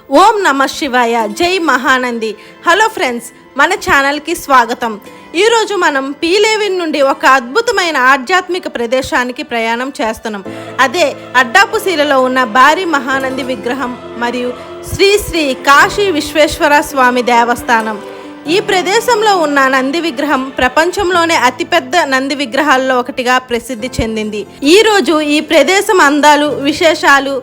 ఓం నమః శివాయ. జై మహానంది. హలో ఫ్రెండ్స్, మన ఛానల్కి స్వాగతం. ఈరోజు మనం పీలేవిన్ నుండి ఒక అద్భుతమైన ఆధ్యాత్మిక ప్రదేశానికి ప్రయాణం చేస్తున్నాం. అదే అడ్డాపుశీలలో ఉన్న భారీ మహానంది విగ్రహం మరియు శ్రీ శ్రీ కాశీ విశ్వేశ్వర స్వామి దేవస్థానం. ఈ ప్రదేశంలో ఉన్న నంది విగ్రహం ప్రపంచంలోనే అతిపెద్ద నంది విగ్రహాల్లో ఒకటిగా ప్రసిద్ధి చెందింది. ఈరోజు ఈ ప్రదేశం అందాలు, విశేషాలు,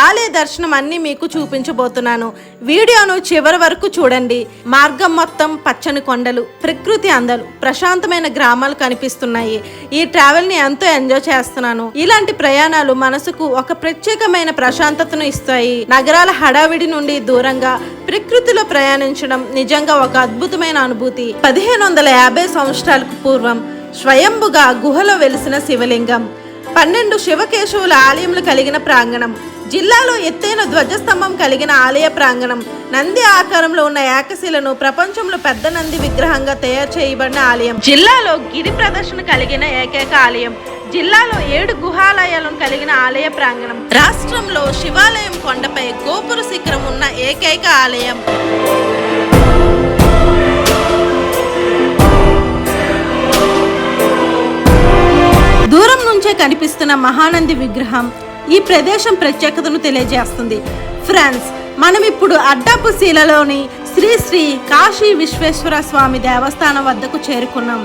ఆలయ దర్శనం అన్నీ మీకు చూపించబోతున్నాను. వీడియోను చివరి వరకు చూడండి. మార్గం మొత్తం పచ్చని కొండలు, ప్రకృతి అందాలు, ప్రశాంతమైన గ్రామాలు కనిపిస్తున్నాయి. ఈ ట్రావెల్ని ఎంతో ఎంజాయ్ చేస్తున్నాను. ఇలాంటి ప్రయాణాలు మనసుకు ఒక ప్రత్యేకమైన ప్రశాంతతను ఇస్తాయి. నగరాల హడావిడి నుండి దూరంగా ప్రకృతిలో ప్రయాణించడం నిజంగా ఒక అద్భుతమైన అనుభూతి. 1550 సంవత్సరాలకు పూర్వం స్వయంభుగా గుహలో వెలిసిన శివలింగం, 12 శివకేశవుల ఆలయములు కలిగిన ప్రాంగణం, జిల్లాలో ఎత్తైన ధ్వజస్తంభం కలిగిన ఆలయ ప్రాంగణం, నంది ఆకారంలో ఉన్న ఏకశిలను ప్రపంచంలో పెద్ద నంది విగ్రహంగా తయారు చేయబడిన ఆలయం, జిల్లాలో గిరి ప్రదర్శన కలిగిన ఏకైక ఆలయం, జిల్లాలో 7 గుహాలయాలను కలిగిన ఆలయ ప్రాంగణం, రాష్ట్రంలో శివాలయం కొండపై గోపుర శిఖరం ఉన్న ఏకైక ఆలయం. దూరం నుంచే కనిపిస్తున్న మహానంది విగ్రహం ఈ ప్రదేశం ప్రత్యేకతను తెలియజేస్తుంది. ఫ్రెండ్స్, మనం ఇప్పుడు అడ్డాపుశీలలోని శ్రీ శ్రీ కాశీ విశ్వేశ్వర స్వామి దేవస్థానం వద్దకు చేరుకున్నాం.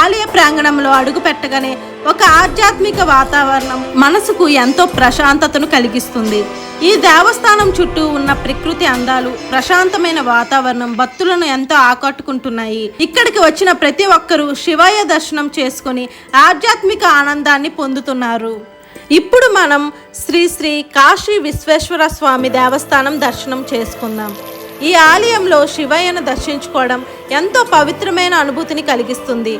ఆలయ ప్రాంగణంలో అడుగు పెట్టగానే ఒక ఆధ్యాత్మిక వాతావరణం మనసుకు ఎంతో ప్రశాంతతను కలిగిస్తుంది. ఈ దేవస్థానం చుట్టూ ఉన్న ప్రకృతి అందాలు, ప్రశాంతమైన వాతావరణం భక్తులను ఎంతో ఆకట్టుకుంటున్నాయి. ఇక్కడికి వచ్చిన ప్రతి ఒక్కరూ శివయ్య దర్శనం చేసుకుని ఆధ్యాత్మిక ఆనందాన్ని పొందుతున్నారు. ఇప్పుడు మనం శ్రీ శ్రీ కాశీ విశ్వేశ్వర స్వామి దేవస్థానం దర్శనం చేసుకుందాం. ఈ ఆలయంలో శివయ్యను దర్శించుకోవడం ఎంతో పవిత్రమైన అనుభూతిని కలిగిస్తుంది.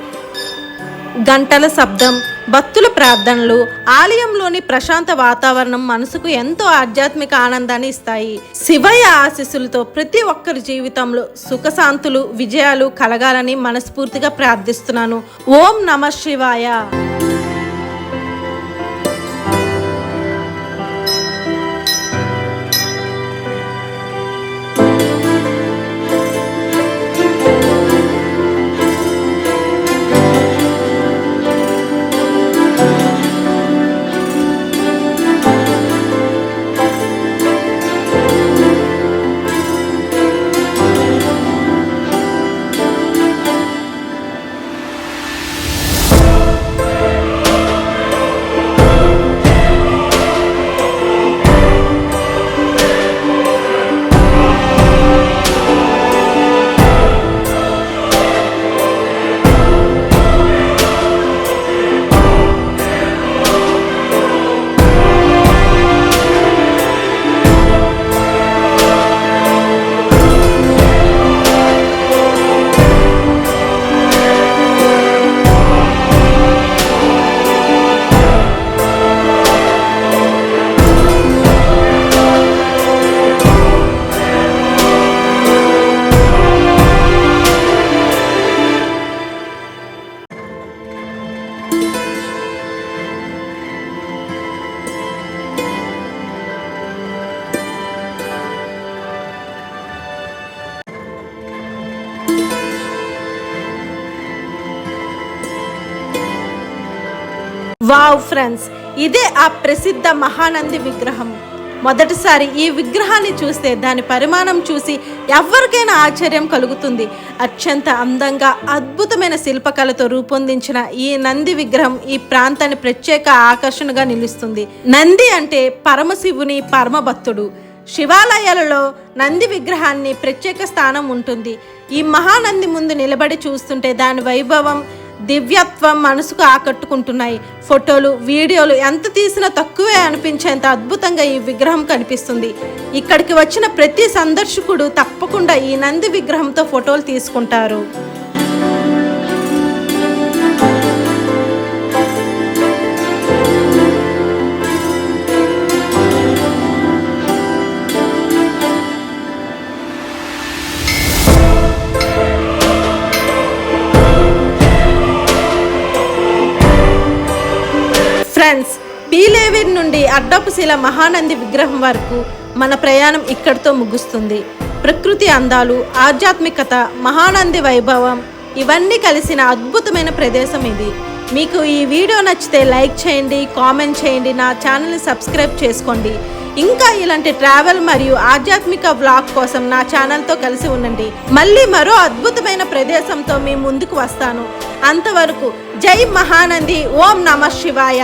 గంటల శబ్దం, భక్తుల ప్రార్థనలు, ఆలయంలోని ప్రశాంత వాతావరణం మనసుకు ఎంతో ఆధ్యాత్మిక ఆనందాన్ని ఇస్తాయి. శివయ్య ఆశీస్సులతో ప్రతి ఒక్కరి జీవితంలో సుఖశాంతులు, విజయాలు కలగాలని మనస్ఫూర్తిగా ప్రార్థిస్తున్నాను. ఓం నమః శివాయ. వావ్ ఫ్రెండ్స్, ఇదే ఆ ప్రసిద్ధ మహానంది విగ్రహం. మొదటిసారి ఈ విగ్రహాన్ని చూస్తే దాని పరిమాణం చూసి ఎవరికైనా ఆశ్చర్యం కలుగుతుంది. అత్యంత అందంగా అద్భుతమైన శిల్పకళతో రూపొందించిన ఈ నంది విగ్రహం ఈ ప్రాంతాన్ని ప్రత్యేక ఆకర్షణగా నిలుస్తుంది. నంది అంటే పరమశివుని పరమభక్తుడు. శివాలయాలలో నంది విగ్రహాన్ని ప్రత్యేక స్థానం ఉంటుంది. ఈ మహానంది ముందు నిలబడి చూస్తుంటే దాని వైభవం, దివ్యత్వం మనసుకు ఆకట్టుకుంటున్నాయి. ఫోటోలు, వీడియోలు ఎంత తీసినా తక్కువే అనిపించేంత అద్భుతంగా ఈ విగ్రహం కనిపిస్తుంది. ఇక్కడికి వచ్చిన ప్రతి సందర్శకుడు తప్పకుండా ఈ నంది విగ్రహంతో ఫోటోలు తీసుకుంటారు. ఫ్రెండ్స్, పీలేవిన్ నుండి అడ్డపుశిల మహానంది విగ్రహం వరకు మన ప్రయాణం ఇక్కడితో ముగుస్తుంది. ప్రకృతి అందాలు, ఆధ్యాత్మికత, మహానంది వైభవం ఇవన్నీ కలిసిన అద్భుతమైన ప్రదేశం ఇది. మీకు ఈ వీడియో నచ్చితే లైక్ చేయండి, కామెంట్ చేయండి, నా ఛానల్ని సబ్స్క్రైబ్ చేసుకోండి. ఇంకా ఇలాంటి ట్రావెల్ మరియు ఆధ్యాత్మిక వ్లాగ్ కోసం నా ఛానల్తో కలిసి ఉండండి. మళ్ళీ మరో అద్భుతమైన ప్రదేశంతో మీ ముందుకు వస్తాను. అంతవరకు జై మహానంది, ఓం నమః శివాయ.